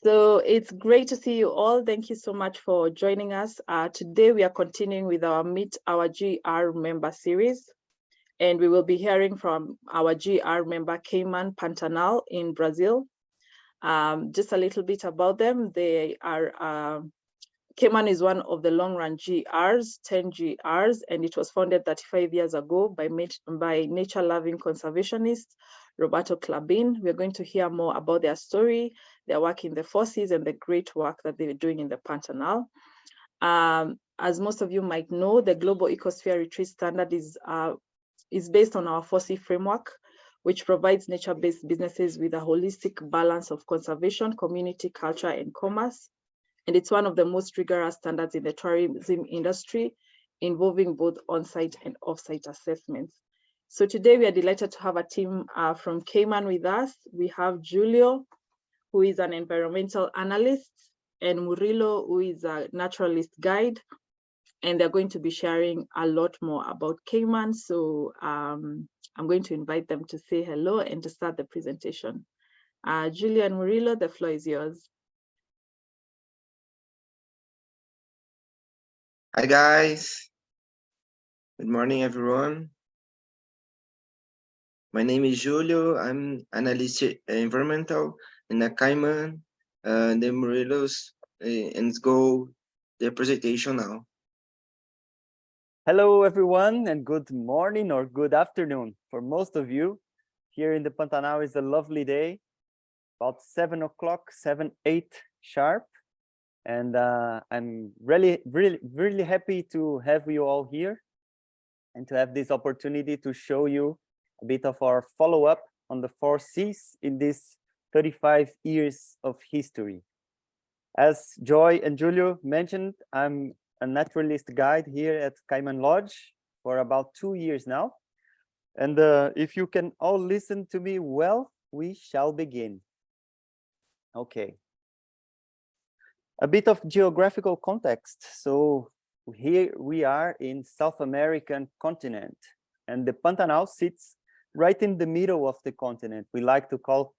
So it's great to see you all. Thank you so much for joining us. Today we are continuing with our Meet Our GR member series, and we will be hearing from our GR member Caiman Pantanal in Brazil. Just a little bit about them. They are Caiman is one of the long-run GRs, 10 GRs, and it was founded 35 years ago by nature-loving conservationist Roberto Klabin. We're going to hear more about their story, their work in the forces, and the great work that they're doing in the Pantanal. As most of you might know, the Global Ecosphere Retreat Standard is based on our FOSSI framework, which provides nature-based businesses with a holistic balance of conservation, community, culture, and commerce. And it's one of the most rigorous standards in the tourism industry, involving both on-site and off-site assessments. So today we are delighted to have a team from Caiman with us. We have Julio, who is an environmental analyst, and Murilo, who is a naturalist guide. And they're going to be sharing a lot more about Caiman. So I'm going to invite them to say hello and to start the presentation. Julio and Murilo, the floor is yours. Hi guys, good morning everyone. My name is Julio. I'm analyst environmental in the Caiman. The Murilo's and let's go the presentation now. Hello everyone, and good morning or good afternoon for most of you. Here in the Pantanal is a lovely day, about 7 o'clock, 7-8 sharp. And I'm really happy to have you all here and to have this opportunity to show you a bit of our follow-up on the 4 Cs in this 35 years of history. As Joy and Julio mentioned, I'm a naturalist guide here at Caiman Lodge for about 2 years now. And if you can all listen to me well, we shall begin. Okay. A bit of geographical context. So here we are in South American continent, and the Pantanal sits right in the middle of the continent. We like to call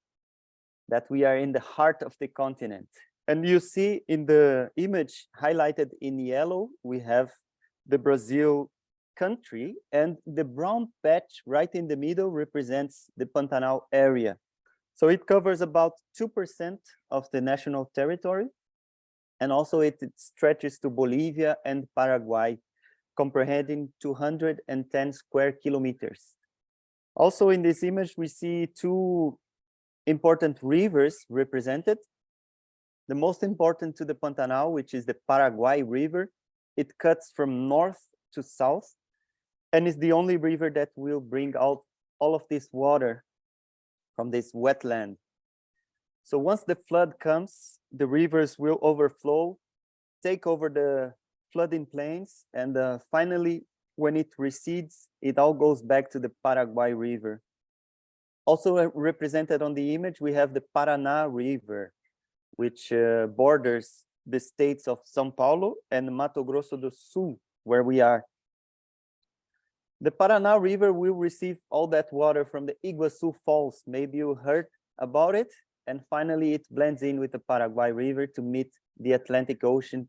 that we are in the heart of the continent. And you see in the image highlighted in yellow, we have the Brazil country, and the brown patch right in the middle represents the Pantanal area. So it covers about 2% of the national territory. And also it stretches to Bolivia and Paraguay, comprehending 210 square kilometers. Also in this image, we see 2 important rivers represented. The most important to the Pantanal, which is the Paraguay River. It cuts from north to south and is the only river that will bring out all of this water from this wetland. So once the flood comes, the rivers will overflow, take over the flooding plains, and finally, when it recedes, it all goes back to the Paraguay River. Also represented on the image, we have the Paraná River, which borders the states of São Paulo and Mato Grosso do Sul, where we are. The Paraná River will receive all that water from the Iguaçu Falls. Maybe you heard about it. And finally, it blends in with the Paraguay River to meet the Atlantic Ocean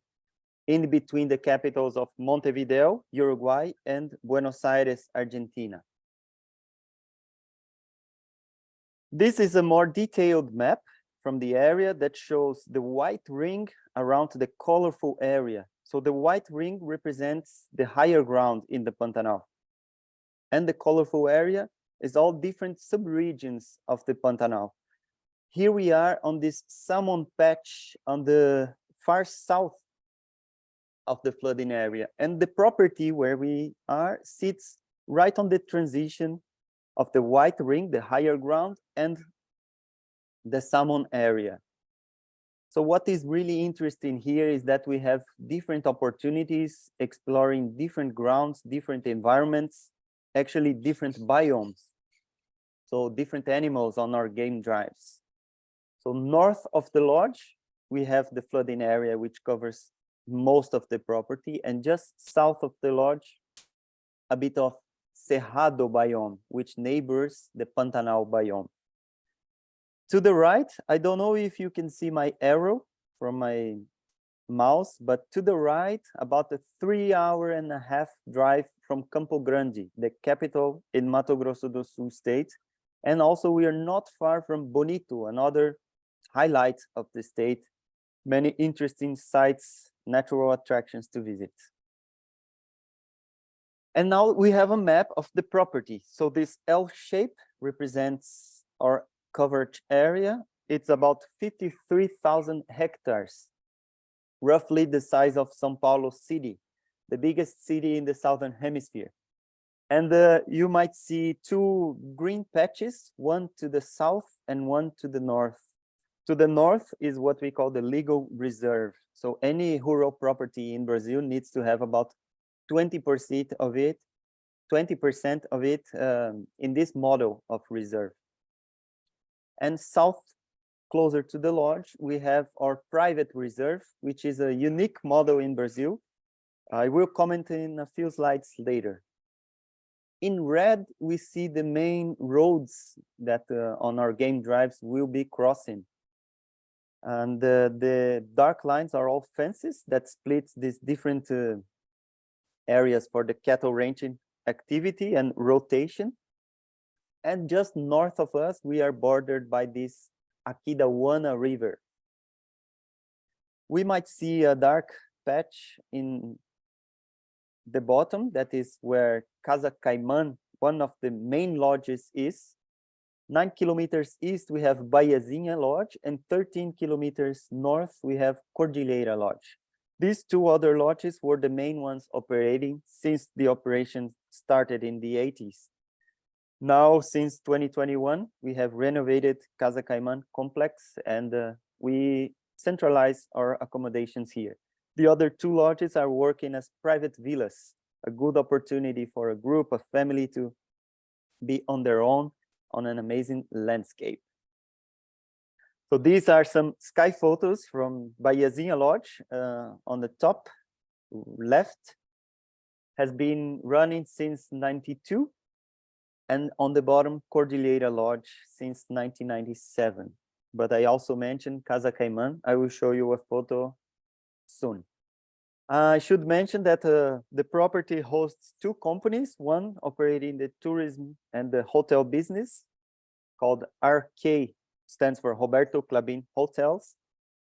in between the capitals of Montevideo, Uruguay, and Buenos Aires, Argentina. This is a more detailed map from the area that shows the white ring around the colorful area. So the white ring represents the higher ground in the Pantanal. And the colorful area is all different subregions of the Pantanal. Here we are on this salmon patch on the far south of the flooding area. And the property where we are sits right on the transition of the white ring, the higher ground, and the salmon area. So what is really interesting here is that we have different opportunities exploring different grounds, different environments, actually different biomes. So different animals on our game drives. So north of the lodge, we have the flooding area, which covers most of the property. And just south of the lodge, a bit of Cerrado biome, which neighbors the Pantanal biome. To the right, I don't know if you can see my arrow from my mouse, but to the right, about a 3.5-hour drive from Campo Grande, the capital in Mato Grosso do Sul state. And also we are not far from Bonito, another highlight of the state. Many interesting sites, natural attractions to visit. And now we have a map of the property. So this L shape represents our coverage area. It's about 53,000 hectares, roughly the size of São Paulo city, the biggest city in the Southern Hemisphere. And you might see two green patches, one to the south and one to the north. To the north is what we call the legal reserve. So any rural property in Brazil needs to have about 20% of it, in this model of reserve. And south, closer to the lodge, we have our private reserve, which is a unique model in Brazil. I will comment in a few slides later. In red, we see the main roads that on our game drives will be crossing. And the dark lines are all fences that split these different areas for the cattle ranching activity and rotation. And just north of us, we are bordered by this Aquidauana River. We might see a dark patch in the bottom. That is where Casa Caiman, one of the main lodges, is. 9 kilometers east, we have Baiazinha Lodge, and 13 kilometers north, we have Cordillera Lodge. These two other lodges were the main ones operating since the operation started in the 80s. Now, since 2021, we have renovated Casa Caiman complex, and we centralize our accommodations here. The other two lodges are working as private villas, a good opportunity for a group, a family to be on their own on an amazing landscape. So these are some sky photos from Baiazinha Lodge. On the top left, has been running since '92, and on the bottom, Cordillera Lodge since 1997. But I also mentioned Casa Caiman. I will show you a photo soon. I should mention that the property hosts two companies, one operating the tourism and the hotel business, called RK, stands for Roberto Klabin Hotels,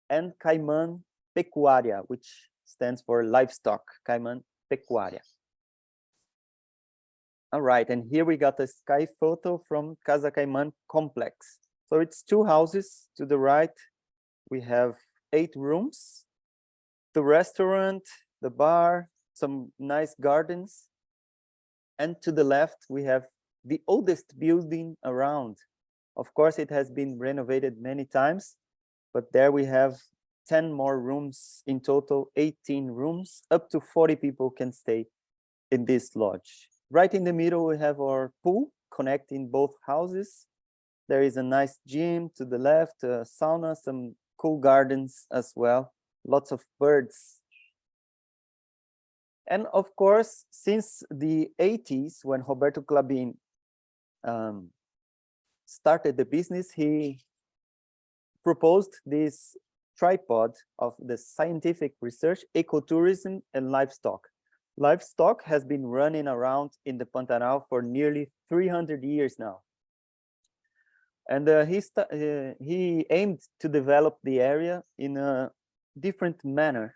and Caiman Pecuária, which stands for livestock, Caiman Pecuária. All right, and here we got a sky photo from Casa Caiman complex. So it's two houses. To the right, we have 8 rooms, the restaurant, the bar, some nice gardens. And to the left, we have the oldest building around. Of course, it has been renovated many times, but there we have 10 more rooms in total, 18 rooms, up to 40 people can stay in this lodge. Right in the middle, we have our pool connecting both houses. There is a nice gym to the left, a sauna, some cool gardens as well, lots of birds. And of course, since the 80s, when Roberto Klabin started the business, he proposed this tripod of the scientific research, ecotourism, and livestock. Livestock has been running around in the Pantanal for nearly 300 years now. And he aimed to develop the area in a different manner,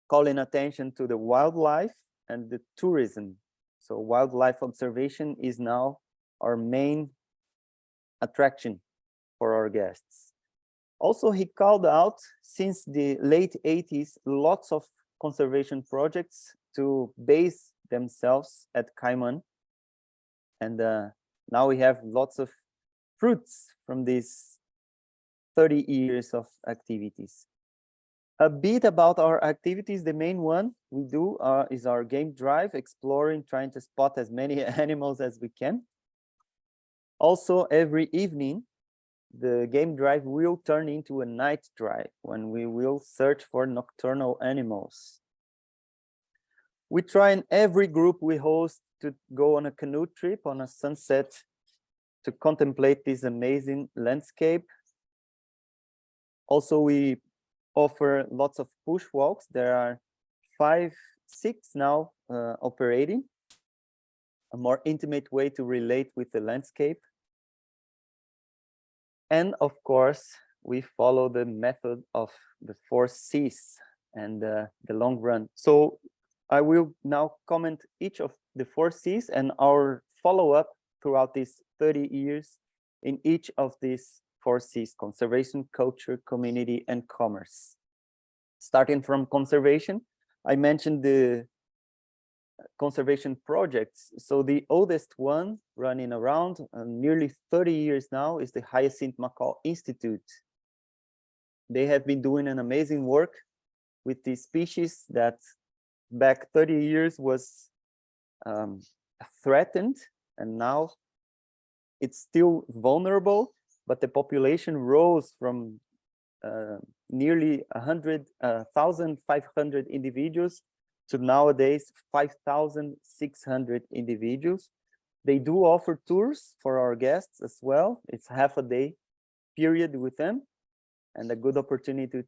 calling attention to the wildlife and the tourism. So wildlife observation is now our main attraction for our guests. Also, he called out, since the late 80s, lots of conservation projects to base themselves at Caiman. And now we have lots of fruits from these 30 years of activities. A bit about our activities. The main one we do is our game drive, exploring, trying to spot as many animals as we can. Also, every evening, the game drive will turn into a night drive when we will search for nocturnal animals. We try in every group we host to go on a canoe trip on a sunset to contemplate this amazing landscape. Also, we offer lots of push walks. There are 5, 6 now operating, a more intimate way to relate with the landscape. And of course, we follow the method of the 4 C's and the long run. So I will now comment each of the 4 C's and our follow-up throughout these 30 years in each of these 4 C's: conservation, culture, community, and commerce. Starting from conservation, I mentioned the conservation projects. So the oldest one running around nearly 30 years now is the Hyacinth Macaw Institute. They have been doing an amazing work with these species that back 30 years was threatened, and now it's still vulnerable, but the population rose from nearly 1,500 individuals to nowadays 5,600 individuals. They do offer tours for our guests as well. It's half a day period with them and a good opportunity to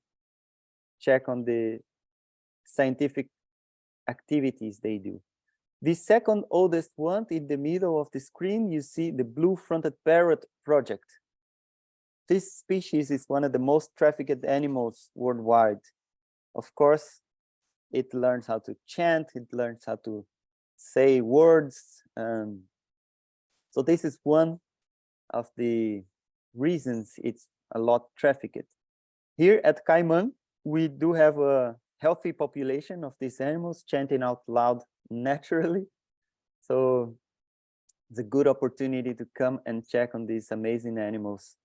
check on the scientific activities they do. The second oldest one in the middle of the screen, you see the blue-fronted parrot project. This species is one of the most trafficked animals worldwide. Of course, it learns how to chant, it learns how to say words. So this is one of the reasons it's a lot trafficked. Here at Caiman, we do have a healthy population of these animals chanting out loud naturally. So it's a good opportunity to come and check on these amazing animals.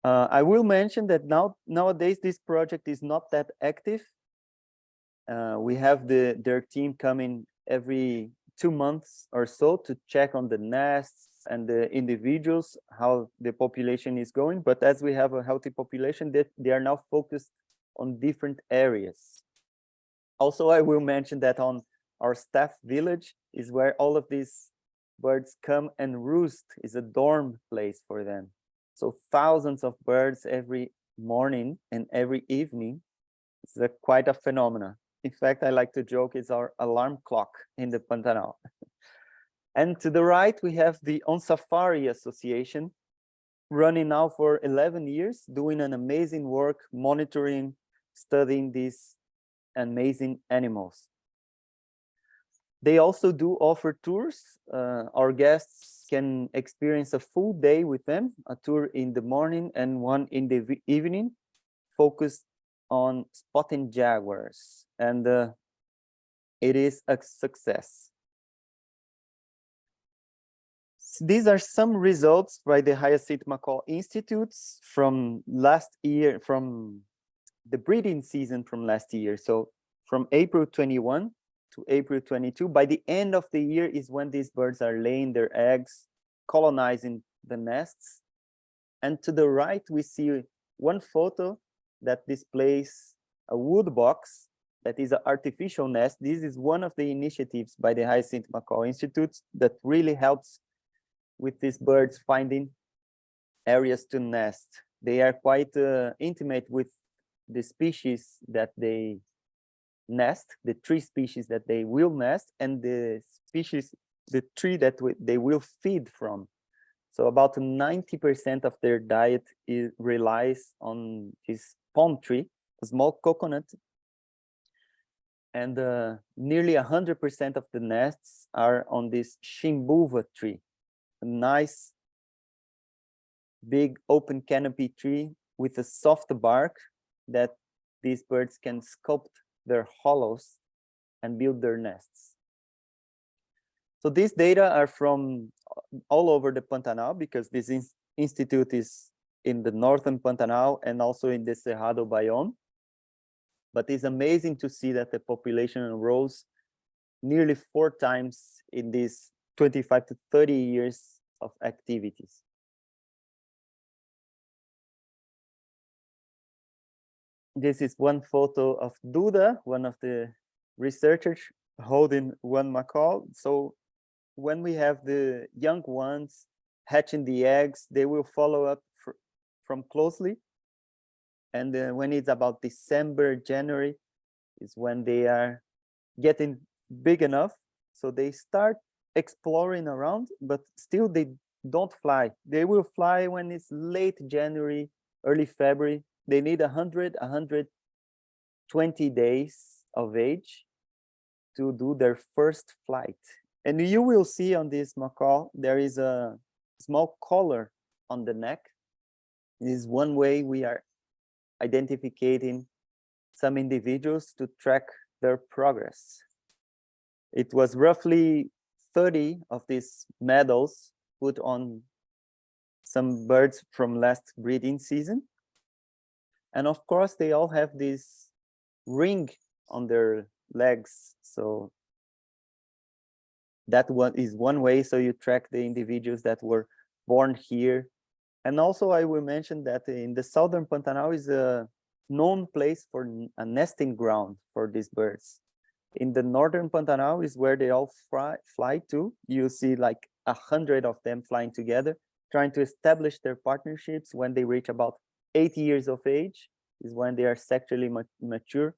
I will mention that nowadays this project is not that active. We have their team coming every 2 months or so to check on the nests and the individuals, how the population is going. But as we have a healthy population, they are now focused on different areas. Also, I will mention that on our staff village is where all of these birds come and roost, is a dorm place for them. So thousands of birds every morning and every evening. It's quite a phenomenon. In fact, I like to joke it's our alarm clock in the Pantanal. And to the right, we have the On Safari Association, running now for 11 years, doing an amazing work, monitoring, studying these amazing animals. They also do offer tours. Our guests can experience a full day with them, a tour in the morning and one in the evening, focused on spotting jaguars, and it is a success. These are some results by the Hyacinth Macaw Institutes from last year, from the breeding season from last year. So from April 21 to April 22, by the end of the year is when these birds are laying their eggs, colonizing the nests. And to the right, we see one photo that displays a wood box that is an artificial nest. This is one of the initiatives by the Hyacinth Macaw Institute that really helps with these birds finding areas to nest. They are quite intimate with the species that they nest, the 3 species that they will nest, and the species, the 3 that they will feed from. So about 90% of their diet relies on this palm tree, a small coconut, and nearly 100% of the nests are on this shimbuva tree, a nice big open canopy tree with a soft bark that these birds can sculpt their hollows and build their nests. So these data are from all over the Pantanal, because this institute is in the northern Pantanal and also in the Cerrado biome. But it's amazing to see that the population rose nearly 4 times in these 25 to 30 years of activities. This is one photo of Duda, one of the researchers holding one macaw. So when we have the young ones hatching the eggs, they will follow up from closely And when it's about December, January, is when they are getting big enough. So they start exploring around, but still they don't fly. They will fly when it's late January, early February. They need 120 days of age to do their first flight. And you will see on this macaw, there is a small collar on the neck. This is one way we are identifying some individuals to track their progress. It was roughly 30 of these medals put on some birds from last breeding season. And of course, they all have this ring on their legs. So that one is one way. So you track the individuals that were born here. And also I will mention that in the southern Pantanal is a known place for a nesting ground for these birds. In the northern Pantanal is where they all fly to. You see like 100 of them flying together, trying to establish their partnerships. When they reach about 8 years of age is when they are sexually mature.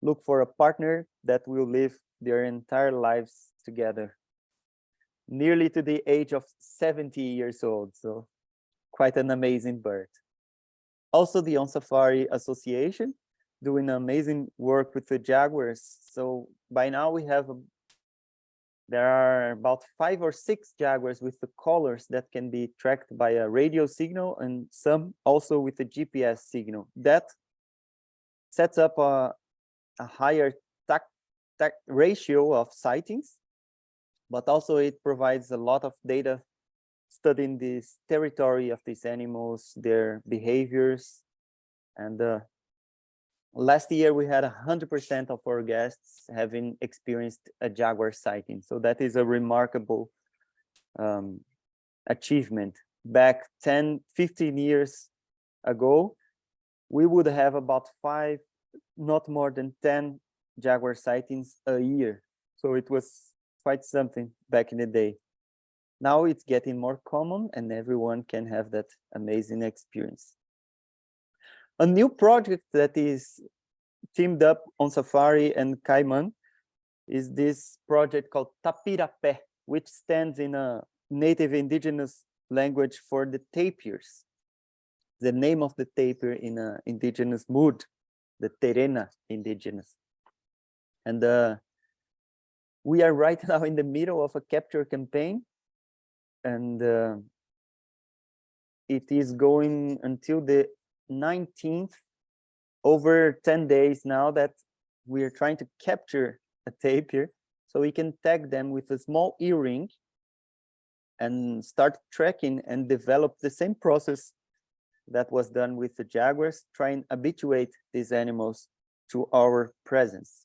Look for a partner that will live their entire lives together, nearly to the age of 70 years old. So quite an amazing bird. Also the On Safari Association doing amazing work with the jaguars. So by now we have, there are about 5 or 6 jaguars with the collars that can be tracked by a radio signal, and some also with a GPS signal. That sets up a higher ratio of sightings, but also it provides a lot of data studying this territory of these animals, their behaviors. And last year we had 100% of our guests having experienced a jaguar sighting. So that is a remarkable achievement. Back 10, 15 years ago, we would have about 5, not more than 10 jaguar sightings a year. So it was quite something back in the day. Now it's getting more common and everyone can have that amazing experience. A new project that is teamed up on Safari and Caiman is this project called Tapirapé, which stands in a native indigenous language for the tapirs. The name of the tapir in an indigenous mood, the Terena indigenous. And we are right now in the middle of a capture campaign, and it is going until the 19th, over 10 days now that we are trying to capture a tapir so we can tag them with a small earring and start tracking and develop the same process that was done with the jaguars, try and habituate these animals to our presence.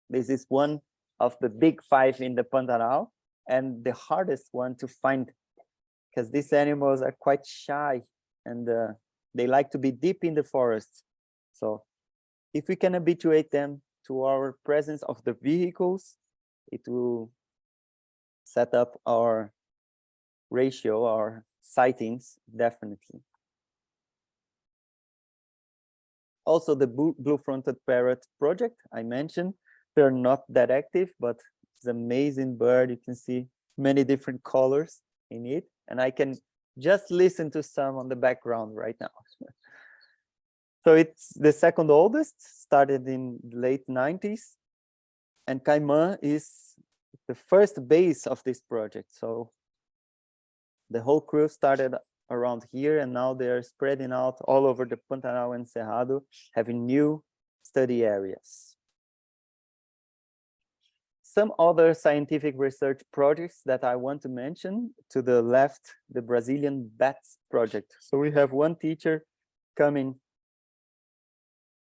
This is one of the big 5 in the Pantanal and the hardest one to find, because these animals are quite shy and they like to be deep in the forest. So if we can habituate them to our presence of the vehicles, it will set up our ratio, our sightings, definitely. Also the blue-fronted parrot project I mentioned, they're not that active, but it's an amazing bird. You can see many different colors in it, and I can just listen to some on the background right now. So it's the second oldest, started in the late 90s, and Caiman is the first base of this project. So the whole crew started around here, and now they're spreading out all over the Pantanal and Cerrado, having new study areas. Some other scientific research projects that I want to mention: to the left, the Brazilian bats project. So we have one teacher coming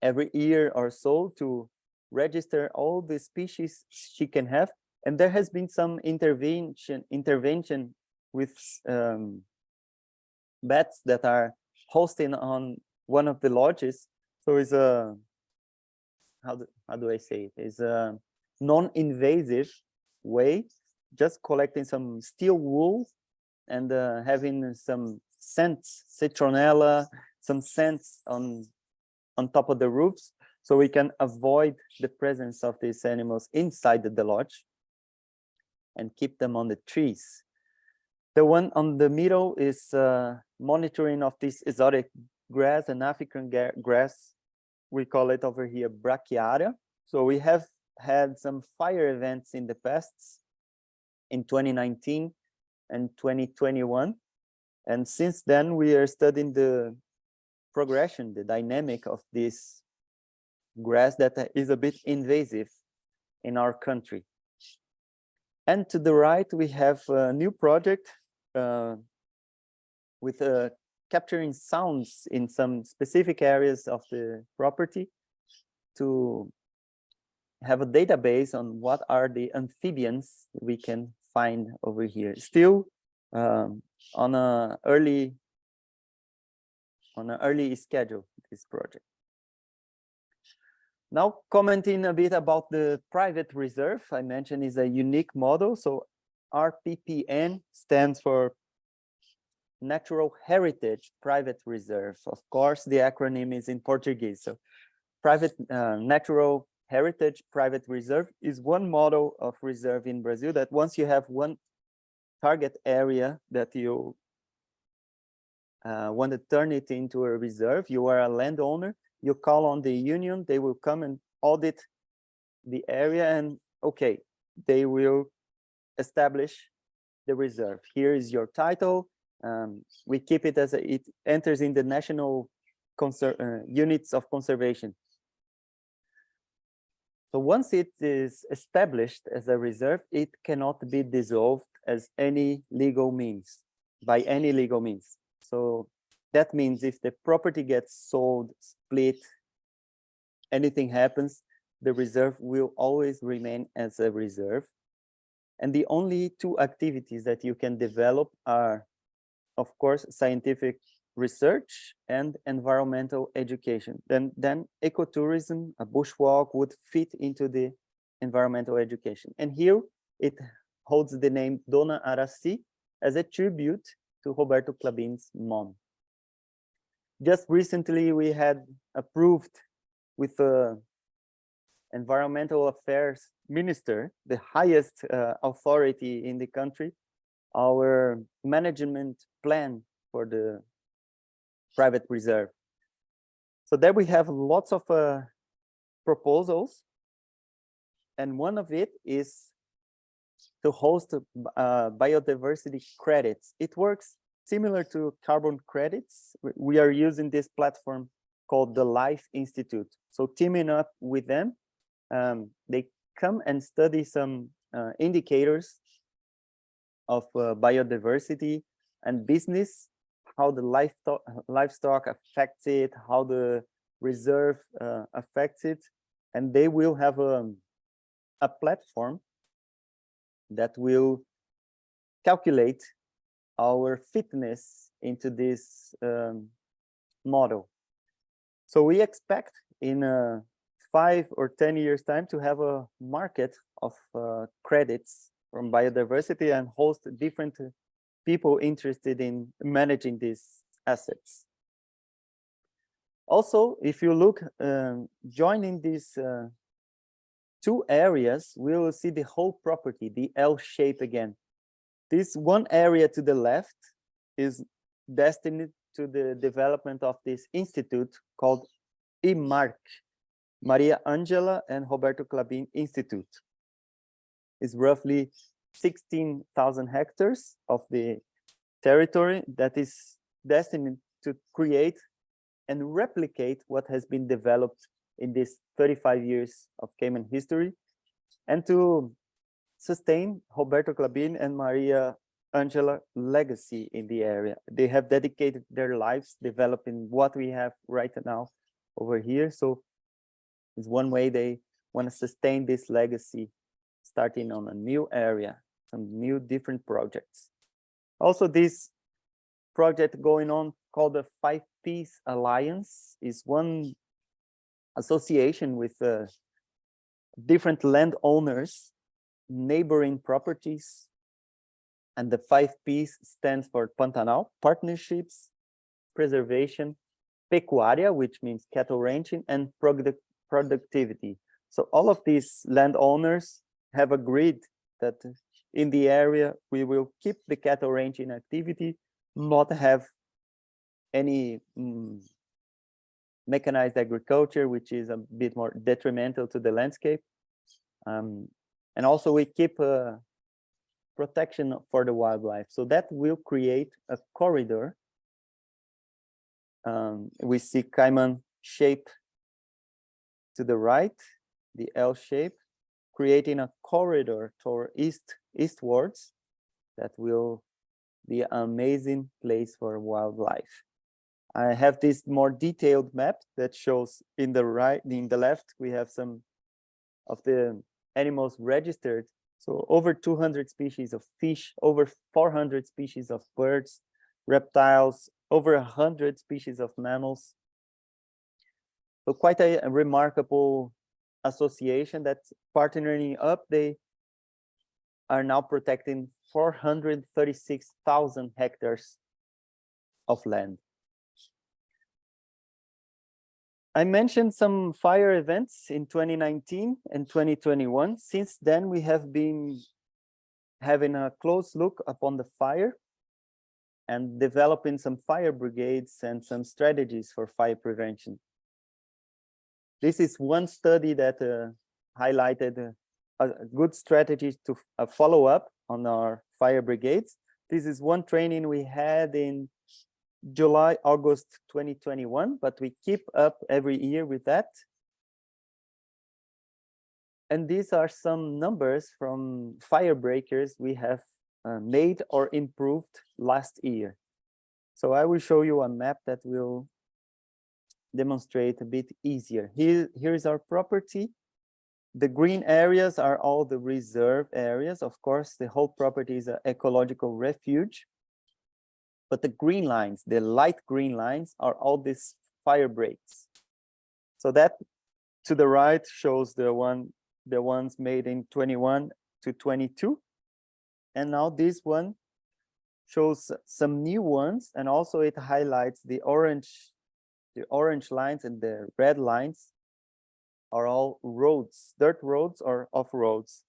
every year or so to register all the species she can have. And there has been some intervention with bats that are hosting on one of the lodges. So it's a, how do I say it? It's a non-invasive way, just collecting some steel wool and having some scents, citronella, some scents on on top of the roofs, so we can avoid the presence of these animals inside the lodge and keep them on the trees. The one on the middle is monitoring of this exotic grass, an African grass. We call it over here brachiaria. So we have had some fire events in the past, in 2019 and 2021. And since then, we are studying the progression, the dynamic of this grass that is a bit invasive in our country. And to the right, we have a new project with capturing sounds in some specific areas of the property to have a database on what are the amphibians we can find over here. Still on an early schedule, this project. Now, commenting a bit about the private reserve, I mentioned is a unique model. So RPPN stands for Natural Heritage Private Reserve. Of course, the acronym is in Portuguese. So private Natural Heritage Private Reserve is one model of reserve in Brazil that once you have one target area that you want to turn it into a reserve, you are a landowner, you call on the union, they will come and audit the area, and okay, they will establish the reserve. Here is your title. We keep it as it enters in the national units of conservation. So once it is established as a reserve, it cannot be dissolved as any legal means, by any legal means. So that means if the property gets sold, split, anything happens, the reserve will always remain as a reserve. And the only two activities that you can develop are, of course, scientific research and environmental education. Then ecotourism, a bushwalk, would fit into the environmental education. And here it holds the name Dona Araci as a tribute to Roberto Klabin's mom. Just recently, we had approved with the environmental affairs minister, the highest authority in the country, our management plan for the private reserve. So there we have lots of proposals, and one of it is to host biodiversity credits. It works similar to carbon credits. We are using this platform called the Life Institute. So teaming up with them, they come and study some indicators of biodiversity and business, how the livestock affects it, how the reserve affects it, and they will have a platform that will calculate our fitness into this model. So we expect in 5 or 10 years time to have a market of credits from biodiversity and host different people interested in managing these assets. Also, if you look, joining these two areas, we will see the whole property, the L shape again. This one area to the left is destined to the development of this institute called IMARC, Maria Angela and Roberto Klabin Institute. It's roughly 16,000 hectares of the territory that is destined to create and replicate what has been developed in this 35 years of Cayman history, and to sustain Roberto Klabin and Maria Angela legacy in the area. They have dedicated their lives developing what we have right now over here. So it's one way they want to sustain this legacy, starting on a new area, some new different projects. Also, this project going on called the 5 Ps Alliance is one association with different landowners, neighboring properties. And the 5 Ps stands for Pantanal: partnerships, preservation, pecuaria, which means cattle ranching, and productivity. So all of these landowners have agreed that in the area we will keep the cattle ranching activity, not have any mechanized agriculture, which is a bit more detrimental to the landscape. And also we keep protection for the wildlife. So that will create a corridor. We see Caiman shape to the right, the L shape, creating a corridor toward eastwards that will be an amazing place for wildlife. I have this more detailed map that shows in the right, in the left, we have some of the animals registered. So over 200 species of fish, over 400 species of birds, reptiles, over 100 species of mammals. So quite a remarkable association that's partnering up. They are now protecting 436,000 hectares of land. I mentioned some fire events in 2019 and 2021. Since then, we have been having a close look upon the fire and developing some fire brigades and some strategies for fire prevention. This is one study that highlighted a good strategy to follow up on our fire brigades. This is one training we had in July, August 2021, but we keep up every year with that. And these are some numbers from fire breakers we have made or improved last year. So I will show you a map that will demonstrate a bit easier. Here's our property. The green areas are all the reserve areas. Of course, the whole property is an ecological refuge. But the green lines, the light green lines, are all these fire breaks. So that to the right shows the ones made in 21 to 22. And now this one shows some new ones, and also it highlights the orange lines and the red lines are all roads, dirt roads or off-roads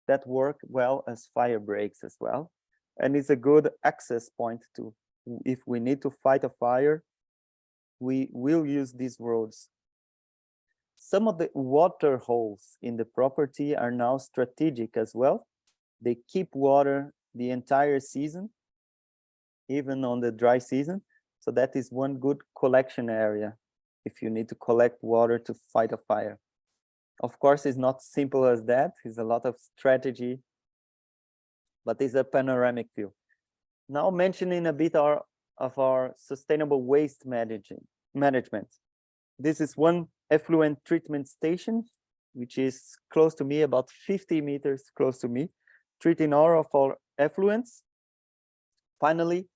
that work well as fire breaks as well. And it's a good access point to, if we need to fight a fire, we will use these roads. Some of the water holes in the property are now strategic as well. They keep water the entire season, even on the dry season. So that is one good collection area if you need to collect water to fight a fire. Of course, it's not simple as that. It's a lot of strategy, but it's a panoramic view. Now mentioning a bit of our sustainable waste management. This is one effluent treatment station, which is close to me, about 50 meters close to me, treating all of our effluents. Finally,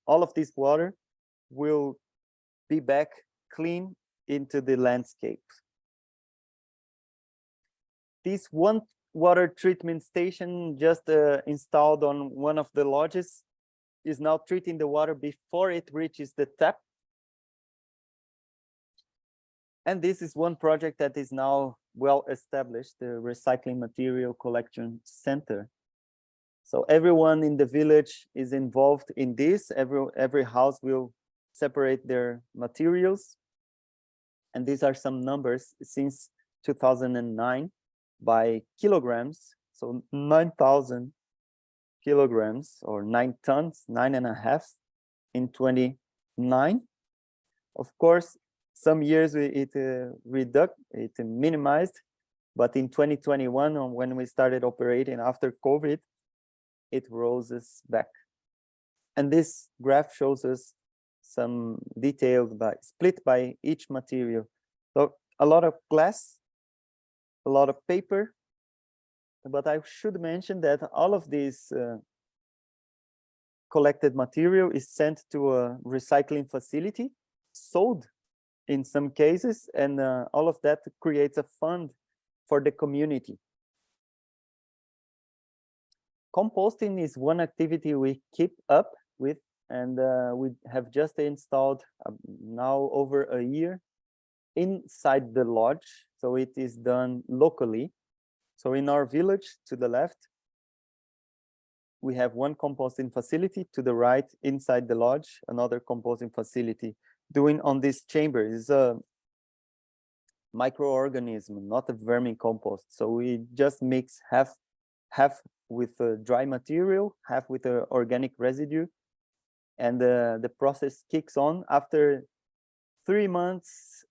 all of this water will be back clean into the landscape. This one water treatment station just installed on one of the lodges is now treating the water before it reaches the tap. And this is one project that is now well established, the recycling material collection center. So everyone in the village is involved in this. Every house will separate their materials. And these are some numbers since 2009 by kilograms. So 9,000 kilograms or 9 tons, 9.5 in 29. Of course, some years it minimized, but in 2021, when we started operating after COVID, it roses back. And this graph shows us some detailed split by each material. So a lot of glass, a lot of paper, but I should mention that all of this collected material is sent to a recycling facility, sold in some cases, and all of that creates a fund for the community. Composting is one activity we keep up with and we have just installed now over a year inside the lodge. So it is done locally. So in our village to the left, we have one composting facility. To the right, inside the lodge, another composting facility. Doing on this chamber is a microorganism, not a vermicompost. So we just mix half with dry material, half with organic residue, and the process kicks on. After 3 months,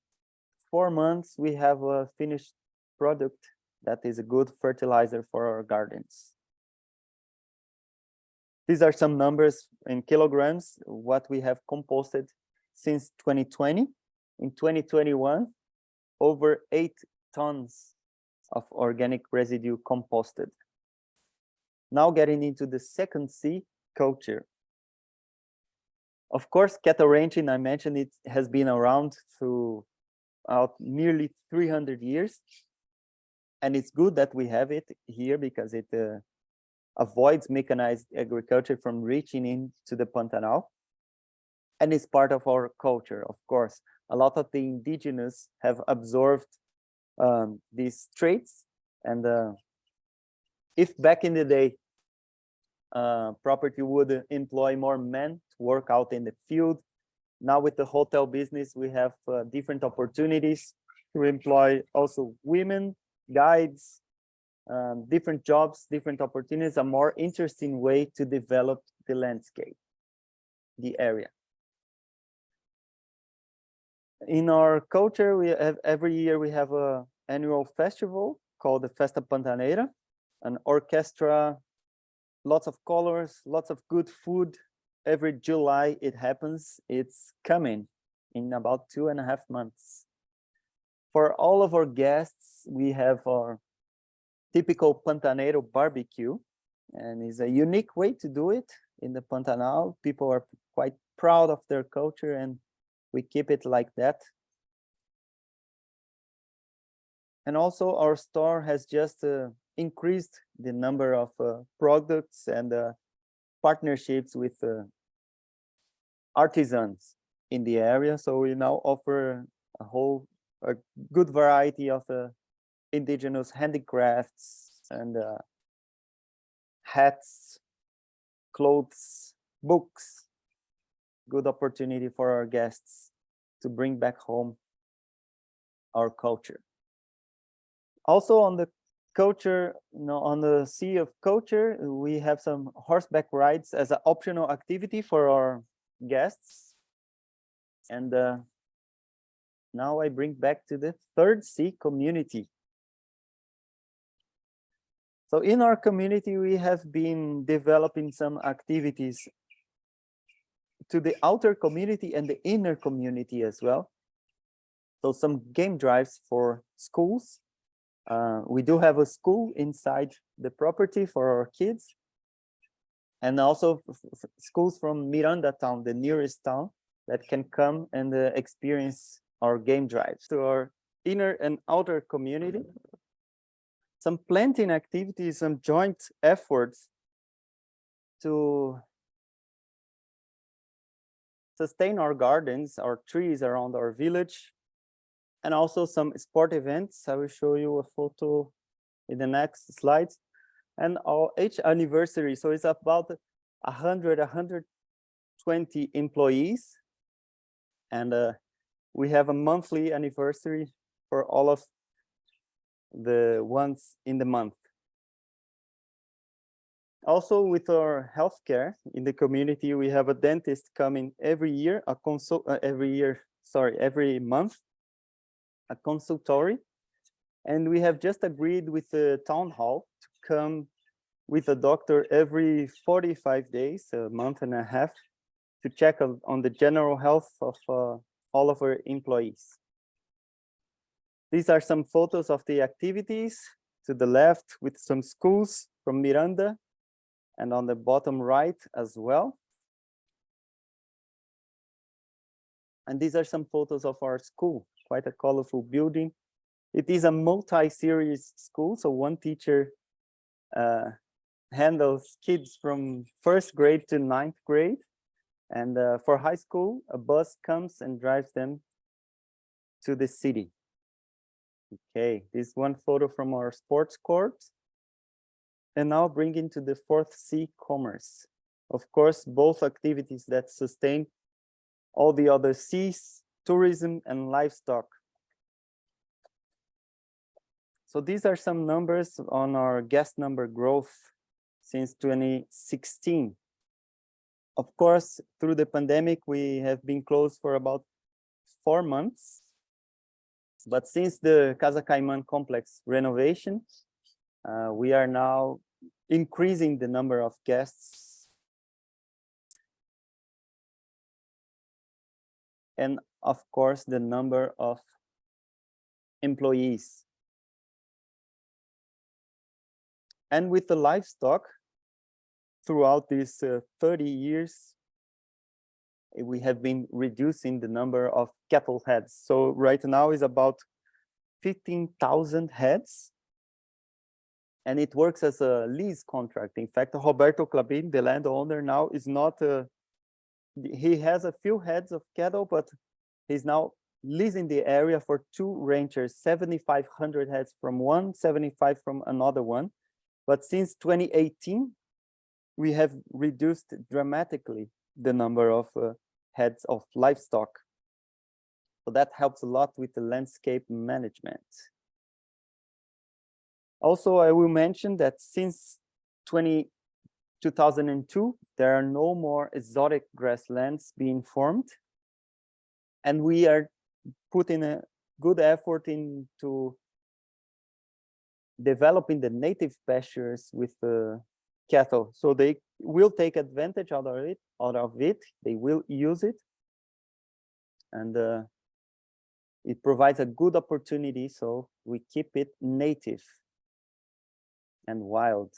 4 months, we have a finished product that is a good fertilizer for our gardens. These are some numbers in kilograms, what we have composted since 2020. In 2021, over 8 tons of organic residue composted. Now getting into the second C, culture. Of course, cattle ranching, I mentioned it has been around throughout nearly 300 years. And it's good that we have it here because it avoids mechanized agriculture from reaching into the Pantanal. And it's part of our culture, of course. A lot of the indigenous have absorbed these traits. And if back in the day, property would employ more men to work out in the field, now with the hotel business, we have different opportunities to employ also women, guides, different jobs, different opportunities, a more interesting way to develop the landscape, the area. In our culture, we have every year we have an annual festival called the Festa Pantaneira, an orchestra, lots of colors, lots of good food. Every July it happens. It's coming in about 2.5 months. For all of our guests, we have our typical Pantaneiro barbecue, and it's a unique way to do it in the Pantanal. People are quite proud of their culture, and we keep it like that. And also our store has just increased the number of products and partnerships with artisans in the area. So we now offer a good variety of indigenous handicrafts and hats, clothes, books. Good opportunity for our guests to bring back home our culture. Also on the culture, on the Sea of Culture, we have some horseback rides as an optional activity for our guests. And now I bring back to the third C, community. So in our community, we have been developing some activities to the outer community and the inner community as well. So some game drives for schools. We do have a school inside the property for our kids, and also schools from Miranda town, the nearest town, that can come and experience our game drives. To our inner and outer community, some planting activities, some joint efforts to sustain our gardens, our trees around our village, and also some sport events. I will show you a photo in the next slides. And our H anniversary, so it's about 120 employees. And we have a monthly anniversary for all of the ones in the month. Also with our healthcare in the community, we have a dentist coming every month, a consultory. And we have just agreed with the town hall to come with a doctor every 45 days, a month and a half, to check on the general health of all of our employees. These are some photos of the activities to the left with some schools from Miranda, and on the bottom right as well. And these are some photos of our school, quite a colorful building. It is a multi-series school, so one teacher handles kids from 1st grade to 9th grade. And for high school, a bus comes and drives them to the city. Okay, this one photo from our sports court. And now bringing to the fourth C, commerce. Of course, both activities that sustain all the other C's, tourism and livestock. So these are some numbers on our guest number growth since 2016. Of course, through the pandemic, we have been closed for about 4 months. But since the Casa Caiman complex renovation, we are now increasing the number of guests. And of course, the number of employees. And with the livestock, throughout these 30 years, we have been reducing the number of cattle heads. So right now is about 15,000 heads. And it works as a lease contract. In fact, Roberto Klabin, the landowner now, is not, he has a few heads of cattle, but he's now leasing the area for 2 ranchers, 7,500 heads from one, 75 from another one. But since 2018, we have reduced dramatically the number of heads of livestock. So that helps a lot with the landscape management. Also, I will mention that since 2002, there are no more exotic grasslands being formed. And we are putting a good effort into developing the native pastures with cattle. So they will take advantage out of it. They will use it. And it provides a good opportunity, so we keep it native and wild.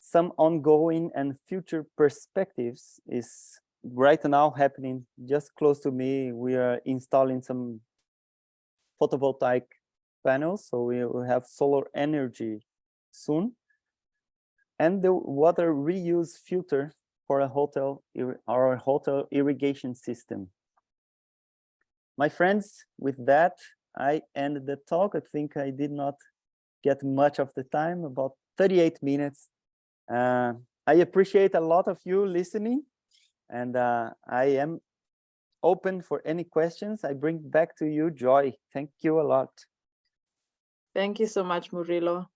Some ongoing and future perspectives is right now happening just close to me. We are installing some photovoltaic panels, so we will have solar energy soon. And the water reuse filter for our hotel irrigation system. My friends, with that, I end the talk. I think I did not get much of the time, about 38 minutes. I appreciate a lot of you listening, and I am open for any questions. I bring back to you, Joy. Thank you a lot. Thank you so much, Murilo.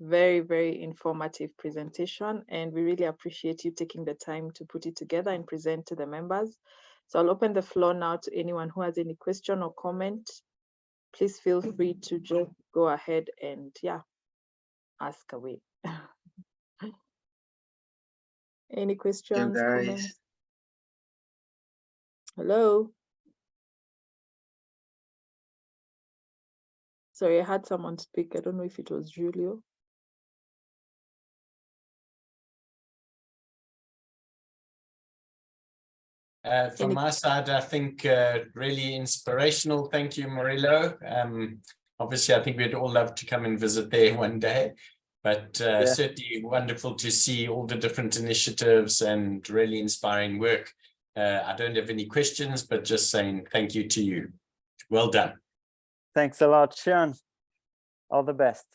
Very, very informative presentation, and we really appreciate you taking the time to put it together and present to the members. So I'll open the floor now to anyone who has any question or comment. Please feel free to just go ahead and ask away. Any questions, comments? Hello? Sorry, I had someone speak. I don't know if it was Julio. From my side, I think really inspirational. Thank you, Murilo. Obviously, I think we'd all love to come and visit there one day, but certainly wonderful to see all the different initiatives and really inspiring work. I don't have any questions, but just saying thank you to you. Well done. Thanks a lot, Sean. All the best.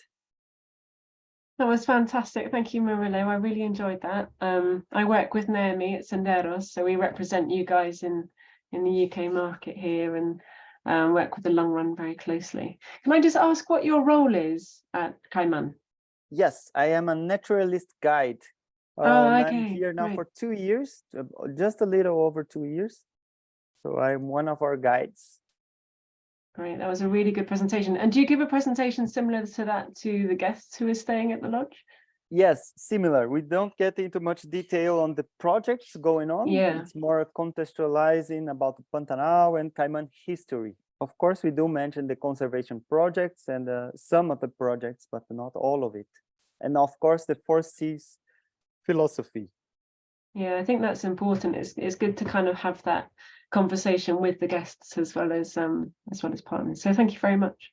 That was fantastic. Thank you, Murilo. I really enjoyed that. I work with Naomi at Senderos, so we represent you guys in the UK market here and work with the long run very closely. Can I just ask what your role is at Caiman? Yes, I am a naturalist guide. Okay, I'm here now for 2 years, just a little over 2 years. So I'm one of our guides. Great, that was a really good presentation. And do you give a presentation similar to that to the guests who are staying at the lodge? Yes, similar. We don't get into much detail on the projects going on. Yeah. It's more contextualizing about the Pantanal and Caiman history. Of course, we do mention the conservation projects and some of the projects, but not all of it. And of course, the 4 C's philosophy. Yeah, I think that's important. It's good to kind of have that conversation with the guests as well as partners. So thank you very much.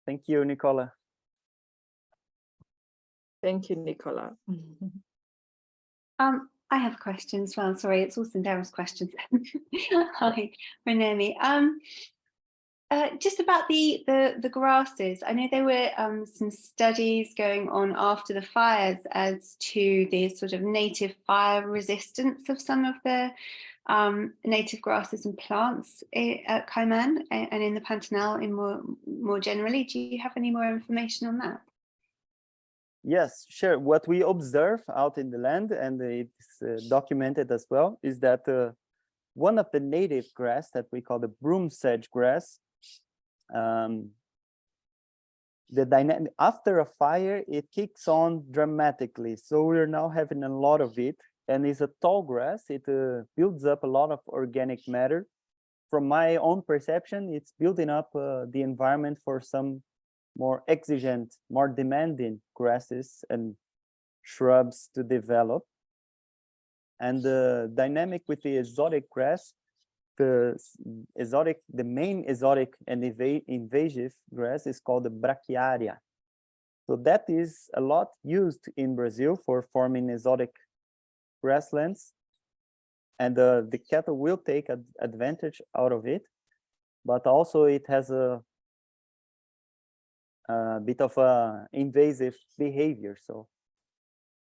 Thank you, Nicola. Thank you, Nicola. I have a question as well. Sorry, it's all Sandera's questions. Hi, Renemi. Just about the grasses. I know there were some studies going on after the fires as to the sort of native fire resistance of some of the native grasses and plants at Caiman and in the Pantanal in more generally. Do you have any more information on that? Yes, sure. What we observe out in the land, and it's documented as well, is that one of the native grass that we call the broom sedge grass, the dynamic after a fire, it kicks on dramatically. So we're now having a lot of it, and it's a tall grass. It builds up a lot of organic matter. From my own perception, it's building up the environment for some more exigent, more demanding grasses and shrubs to develop. And the dynamic with the exotic grass, the main exotic and invasive grass is called the brachiaria. So that is a lot used in Brazil for forming exotic grasslands. And the cattle will take advantage out of it, but also it has a bit of a invasive behavior. So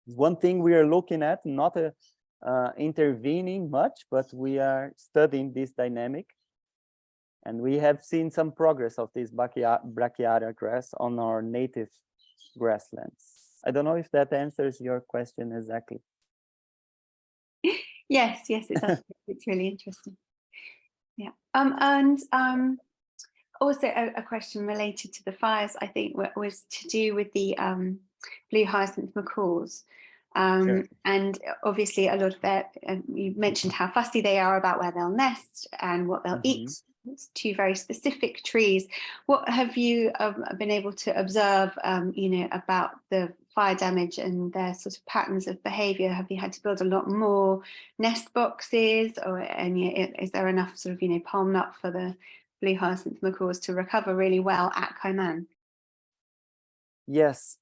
one thing we are looking at, not intervening much, but we are studying this dynamic, and we have seen some progress of this brachiaria grass on our native grasslands. I don't know if that answers your question exactly. Yes, it does. It's really interesting. Yeah. Also a question related to the fires, I think, was to do with the blue hyacinth macaws. Sure. And obviously a lot of that, you mentioned how fussy they are about where they'll nest and what they'll eat. It's two very specific trees. What have you been able to observe, about the fire damage and their sort of patterns of behavior? Have you had to build a lot more nest boxes, and is there enough sort of, palm nut for the blue hyacinth macaws to recover really well at Caiman? Yes.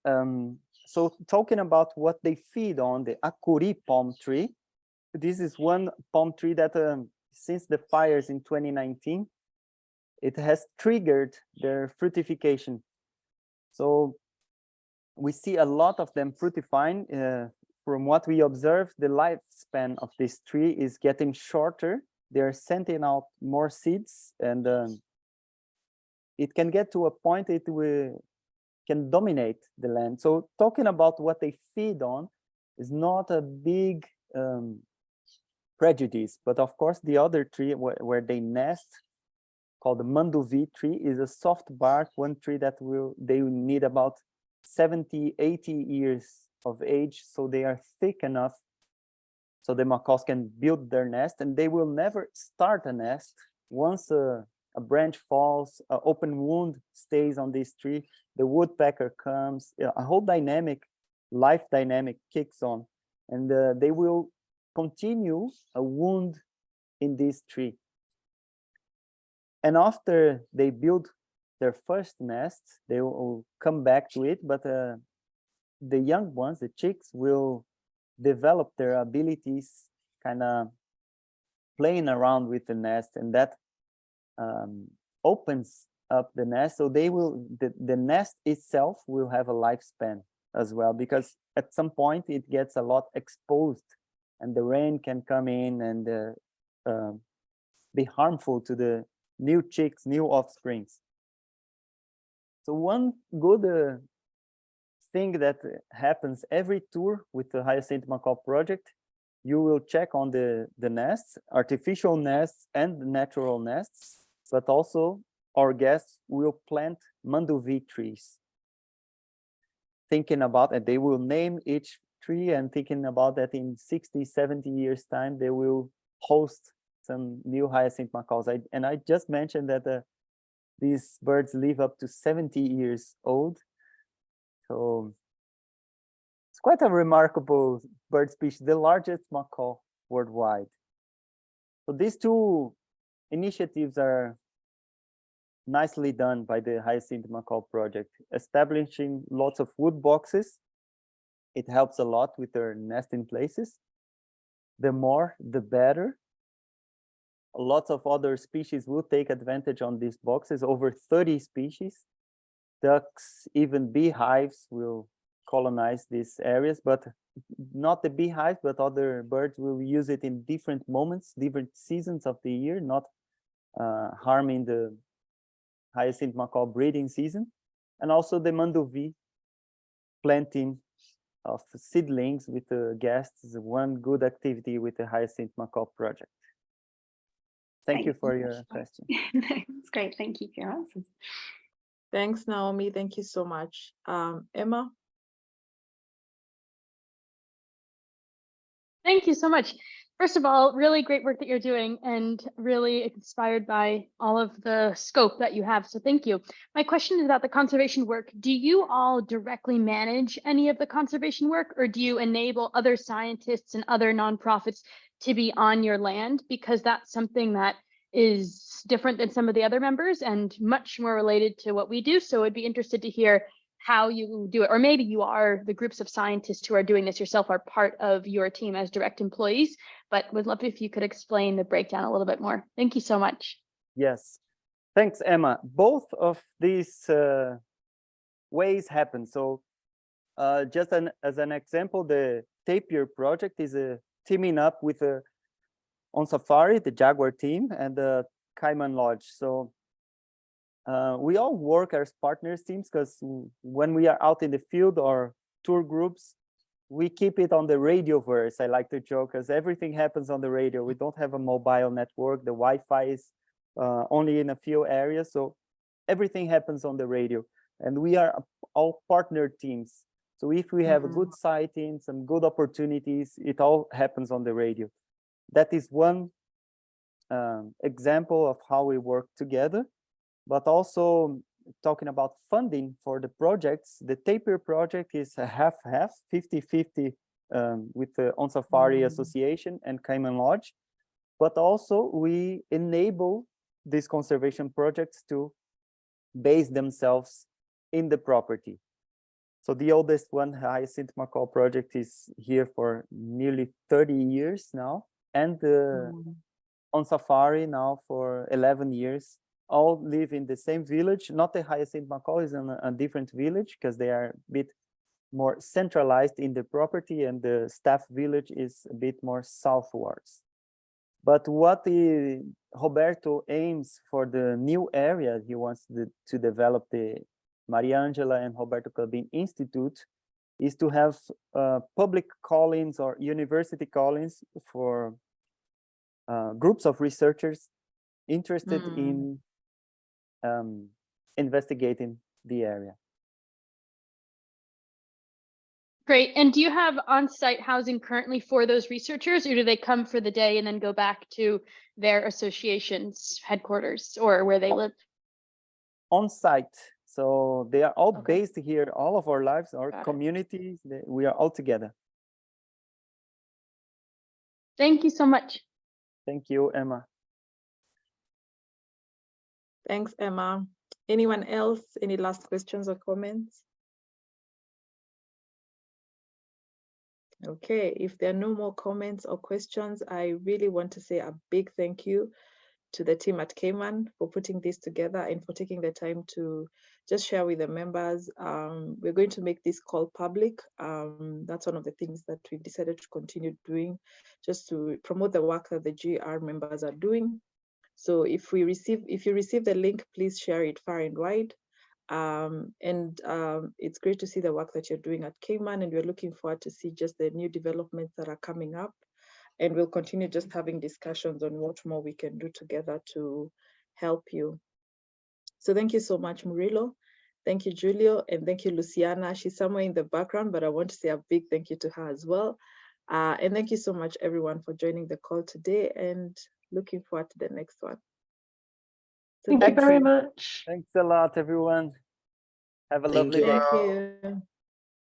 So talking about what they feed on, the acuri palm tree, this is one palm tree that since the fires in 2019, it has triggered their fructification. So we see a lot of them fructifying. From what we observe, the lifespan of this tree is getting shorter. They're sending out more seeds, and it can get to a point it can dominate the land. So talking about what they feed on is not a big prejudice, but of course the other tree where they nest, called the manduvi tree, is a soft bark, one tree that they will need about 70, 80 years of age, so they are thick enough so the macaws can build their nest, and they will never start a nest. Once a branch falls, an open wound stays on this tree, the woodpecker comes, a whole life dynamic kicks on, and they will continue a wound in this tree. And after they build their first nest, they will come back to it, but the young ones, the chicks, will develop their abilities kind of playing around with the nest, and that opens up the nest. So they will, the nest itself will have a lifespan as well, because at some point it gets a lot exposed and the rain can come in and be harmful to the new chicks, new offsprings. So one good thing that happens every tour with the Hyacinth Macaw project, you will check on the nests, artificial nests and natural nests, but also our guests will plant manduvi trees. Thinking about it, they will name each tree and thinking about that in 60, 70 years time, they will host some new hyacinth macaws. And I just mentioned that these birds live up to 70 years old. So it's quite a remarkable bird species, the largest macaw worldwide. So these two initiatives are nicely done by the Hyacinth Macaw project, establishing lots of wood boxes. It helps a lot with their nesting places. the more, the better. Lots of other species will take advantage on these boxes, over 30 species. Ducks, even beehives will colonize these areas, but not the beehive, but other birds will use it in different moments, different seasons of the year, not harming the hyacinth macaw breeding season. And also the mandovi planting of seedlings with the guests is one good activity with the hyacinth macaw project. Thank you for your question. That's great. Thank you for your answers. Thanks, Naomi. Thank you so much. Emma? Thank you so much. First of all, really great work that you're doing and really inspired by all of the scope that you have. So thank you. My question is about the conservation work. Do you all directly manage any of the conservation work, or do you enable other scientists and other nonprofits to be on your land? Because that's something that is different than some of the other members and much more related to what we do. So I'd be interested to hear how you do it, or maybe you are the groups of scientists who are doing this yourself are part of your team as direct employees, but would love if you could explain the breakdown a little bit more. Thank you so much. Yes, thanks, Emma. Both of these ways happen. So just as an example, the tapir project is teaming up with on safari, the Jaguar team, and the Caiman Lodge. So we all work as partners teams, because when we are out in the field or tour groups, we keep it on the radio verse. I like to joke, because everything happens on the radio. We don't have a mobile network. The Wi-Fi is only in a few areas. So everything happens on the radio. And we are all partner teams. So if we have a good sighting, some good opportunities, it all happens on the radio. That is one example of how we work together. But also talking about funding for the projects, the tapir project is a half-half, 50-50 with the On Safari Association and Caiman Lodge. But also we enable these conservation projects to base themselves in the property. So the oldest one, Hyacinth Macaw project, is here for nearly 30 years now. And On Safari now for 11 years. All live in the same village. Not the Hyacinth Macaw is in a different village, because they are a bit more centralized in the property, and the staff village is a bit more southwards. But what Roberto aims for the new area, he wants to develop the Maria Angela and Roberto Klabin Institute, is to have public call-ins or university call-ins for groups of researchers interested in investigating the area. Great. And do you have on-site housing currently for those researchers, or do they come for the day and then go back to their association's headquarters or where they live? On-site. So they are all based here, all of our lives, our communities, we are all together. Thank you so much. Thank you, Emma. Thanks, Emma. Anyone else? Any last questions or comments? Okay, if there are no more comments or questions, I really want to say a big thank you to the team at Caiman for putting this together and for taking the time to just share with the members. We're going to make this call public. That's one of the things that we've decided to continue doing, just to promote the work that the GER members are doing. So if you receive the link, please share it far and wide. It's great to see the work that you're doing at Caiman, and we're looking forward to see just the new developments that are coming up. And we'll continue just having discussions on what more we can do together to help you. So thank you so much, Murilo. Thank you, Julio, and thank you, Luciana. She's somewhere in the background, but I want to say a big thank you to her as well. And thank you so much, everyone, for joining the call today, and looking forward to the next one. So Thank you very much. Thanks a lot, everyone. Have a lovely day. Thank you.